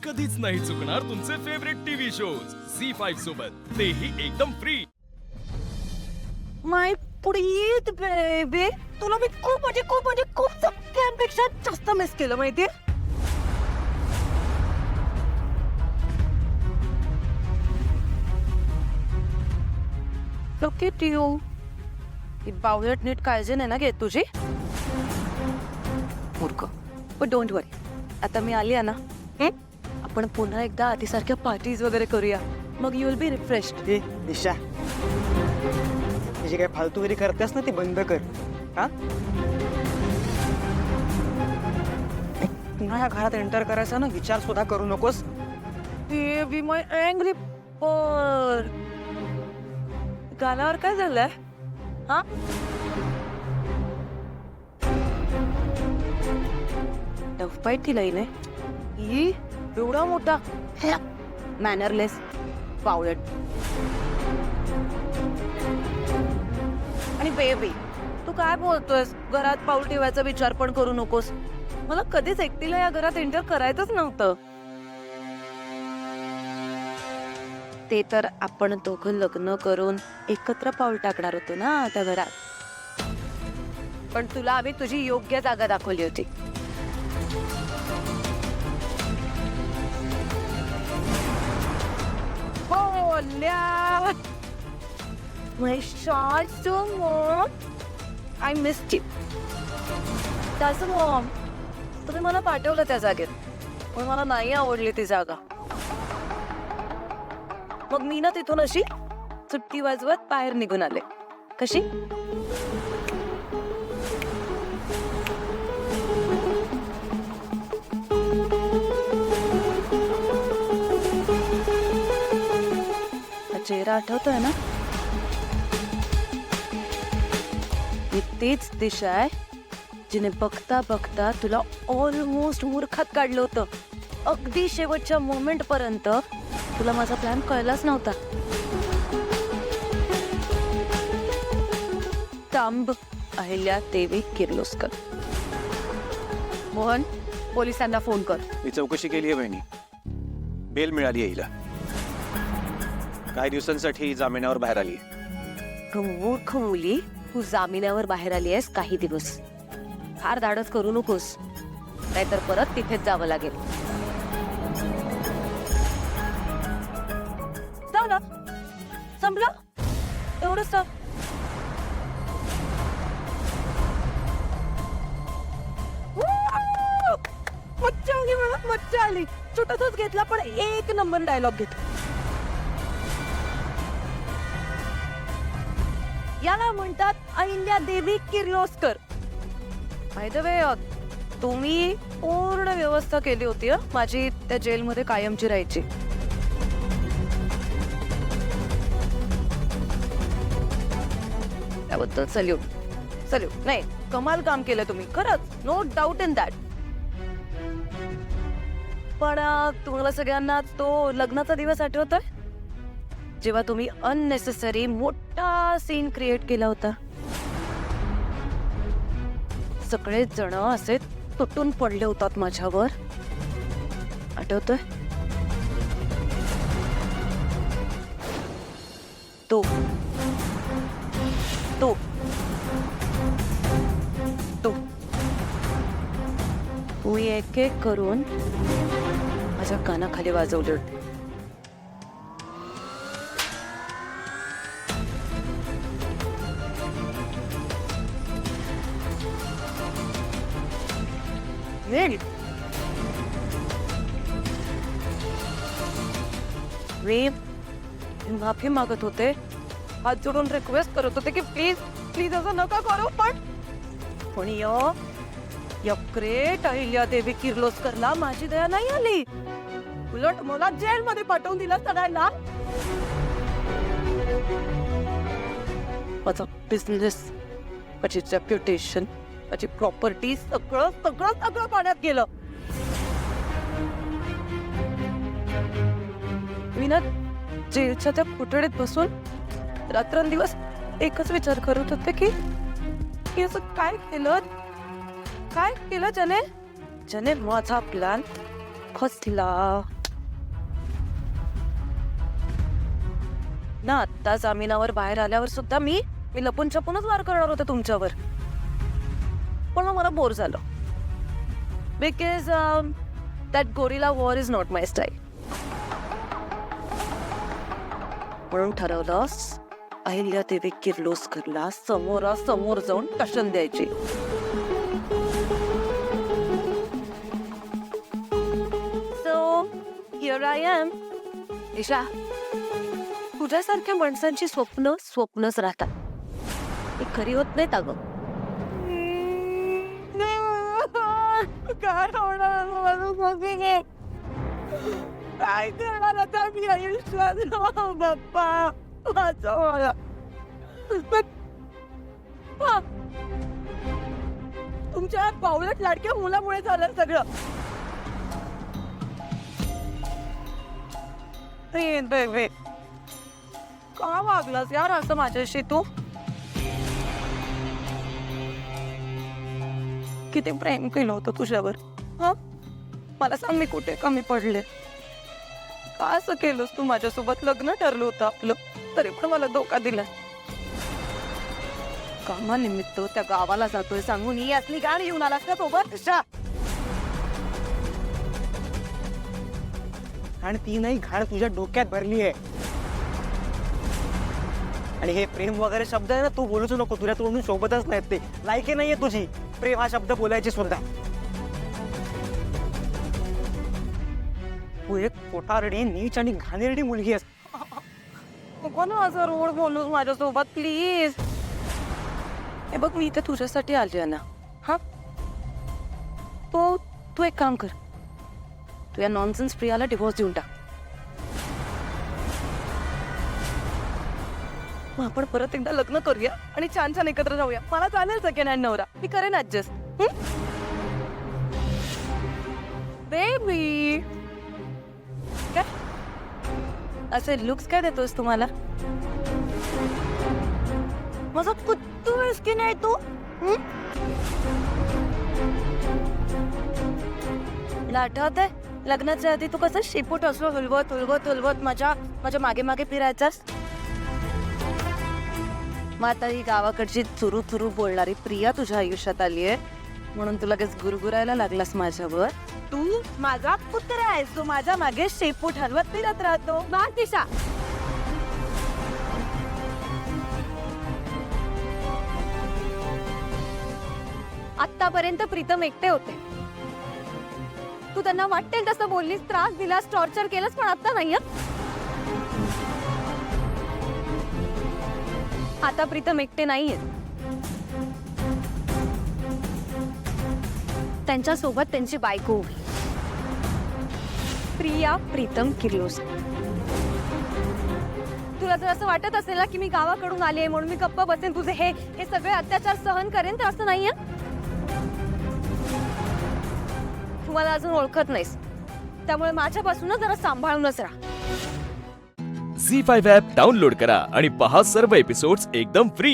कधीच नाही चुकणार तुमचे फेवरेट टीव्ही शोज झी5 सोबत, तेही एकदम फ्री. माय प्रीत बेबी, तुला मी खूप सगळ्यांपेक्षा जास्त मिस केलं माहितीये. Look at you. ही बावळट नीट काळजी नाही ना घेत तुझी. मूर्ख. पण डोंट वरी, आता मी आली आहे ना, आपण पुन्हा एकदा आधीसारख्या पार्टीज वगैरे करूया. मग यू विल बी रिफ्रेश्ड. दिशा, तुझी काय फालतूगिरी करतेस ना ती बंद कर. हा, पुन्हा या घरात एंटर करायचा ना विचार सुद्धा करू नकोस. बेबी माय एंग्री पर. गालावर काय झालंय? हा, टफ फाईट दिलाय ने ही एवढा मोठा मॅनरलेस बावळट. आणि बेबी, तू काय बोलतोयस? घरात पाऊल ठेवायचा विचार पण करू नकोस. मला कधीच एकटीला या घरात एंटर करायचंच नव्हतं. ते तर आपण दोघं लग्न करून एकत्र पाऊल टाकणार होतो ना त्या घरात. पण तुला आम्ही तुझी योग्य जागा दाखवली होती. बोल्या My short so mom, I missed you. That's mom. तुम्ही मला पाठवलं त्या जागेत, पण मला नाही आवडली ती जागा. मग मी ना तिथून अशी सुट्टी वाजवत बाहेर निघून आले. कशी? चेहरा आठवतोय ना? ही तीच दिशा आहे जिने बघता बघता तुला ऑलमोस्ट मूर्खात काढलं होतं. अगदी शेवटच्या मोमेंट पर्यंत तुला माझा प्लॅन कळलाच नव्हता. तांब अहिल्या देवी किर्लोस्कर. मोहन, पोलिसांना फोन कर. मी चौकशी केली आहे बहिणी. बेल मिळाली आहे हिला. काही दिवसांसाठी जामिनावर बाहेर आली. मूर्ख मुली, तू जामिनावर बाहेर आली आहेस काही दिवस. फार धाडस करू नकोस, नाहीतर परत तिथेच जावं लागेल. जाऊ ना, संपलं एवढंच. मज्जा आली, मला मज्जा आली. छोटासाच घेतला पण एक नंबर डायलॉग घेतला. याला म्हणतात अहिल्या देवी किर्लोस्कर. बाय द वे, तुम्ही पूर्ण व्यवस्था केली होती माझी त्या जेलमध्ये कायमची राहायची. त्याबद्दल सल्यूट. सल्यूट नाही, कमाल काम केलं तुम्ही खरंच, नो डाऊट इन दॅट. पण तुम्हाला सगळ्यांना तो लग्नाचा दिवस आठवतोय, जेव्हा तुम्ही अननेसेसरी मोठा सीन क्रिएट केला होता. सगळेच जण असे तुटून पडले होतात माझ्यावर, आठवतोय? तो तो तो मी एक एक करून माझ्या कानाखाली वाजवले होते. मी माफी मागत होते, हात जोडून रिक्वेस्ट करत होते की प्लीज प्लीज असं नका करू. पण या ग्रेट अहिल्या देवी किर्लोस्करला माझी दया नाही आली. उलट मला जेलमध्ये पाठवून दिलं सगळ्यांना. माझा बिझनेस, माझी रेप्युटेशन, माझी प्रॉपर्टी सगळं सगळं सगळं पाण्यात गेलं. मी ना जेलच्या त्या कोठडीत बसून रात्रंदिवस एकच विचार करत होते की असं काय केलं ज्याने माझा प्लॅन फसला ना. आत्ता जामिनावर बाहेर आल्यावर सुद्धा मी लपून छपूनच वार करणार होते तुमच्यावर, पण मग मला बोर झालं. Because that guerilla war is not my style. म्हणून ठरवलं अहिल्या देवी किर्लोस्करला समोरासमोर जाऊन टशन द्यायची. So here I am. Isha, तुझ्यासारख्या माणसांची स्वप्नच राहतात, ती खरी होत नाहीत अगं. काय करणार आता मी आयुष्यात बाप्पा. तुमच्या पावलट लाडक्या मुलामुळे झालं सगळं. का वागलास यार असं माझ्याशी तू? किती प्रेम केलं होतं तुझ्यावर. हा, मला सांग मी कुठे कमी पडले? का असं केलंस तू माझ्यासोबत? लग्न ठरलं होतं आपलं, तरी पण मला धोका दिला. कामानिमित्त त्या गावाला जातोय सांगून ही असली गाणी येऊन आलास का सोबत? आणि ती नाही घाण तुझ्या डोक्यात भरली आहे. आणि हे प्रेम वगैरे शब्द आहे ना, तू बोलूच नको. तुझ्या तोंडून सोबतच नाहीत ते. लायकी नाहीये तुझी प्रेम हा शब्द बोलायची सुद्धा. तू एक कोठारडी, नीच आणि घाणेरडी मुलगी आहेस. कोण असं रोड बोलूस माझ्यासोबत प्लीज? हे बघ, मी इथे तुझ्यासाठी आली आहे ना. हा, तू एक काम कर, तू या नॉनसेन्स प्रियाला डिवोर्स देऊन टाक. मग आपण परत एकदा लग्न करूया आणि छान छान एकत्र जाऊया. मला चालेल सेकंड हँड नवरा, मी करेन ऍडजस्ट. बेबी काय असे लुक्स काय देतोस तुम्हाला? माझा कुत्तू आहेस की नाही तू? तुला आठवतंय लग्नाच्या आधी तू कसं शेपूट असलो हुलवत हुलवत हुलवत माझ्या मागे मागे फिरायचास? मग आता ही गावाकडची चुरू चुरू बोलणारी प्रिया तुझ्या आयुष्यात आली आहे म्हणून तू लगेच गुरगुरायला लागलास माझ्यावर. तू माझा पुत्र आहेस, तू माझ्या मागे शेपूट हलवत फिरत राहतो. मार दिशा. आतापर्यंत प्रीतम एकटे होते, तू त्यांना वाटेल तसं बोललीस, त्रास दिलास, टॉर्चर केलंस, पण आता नाही. आता प्रीतम एकटे नाहीये, त्यांच्या सोबत त्यांची बायको उभी, प्रिया प्रीतम किर्लोस्कर. तुला जर असं वाटत असेल ना की मी गावाकडून आले म्हणून मी गप्प बसेन, तुझे हे सगळे अत्याचार सहन करेन, तर असं नाहीये. तू मला अजून ओळखत नाहीस, त्यामुळे माझ्यापासूनच जरा सांभाळूनच राहा. झी5 ॲप डाउनलोड करा आणि पहा सर्व एपिसोड्स एकदम फ्री.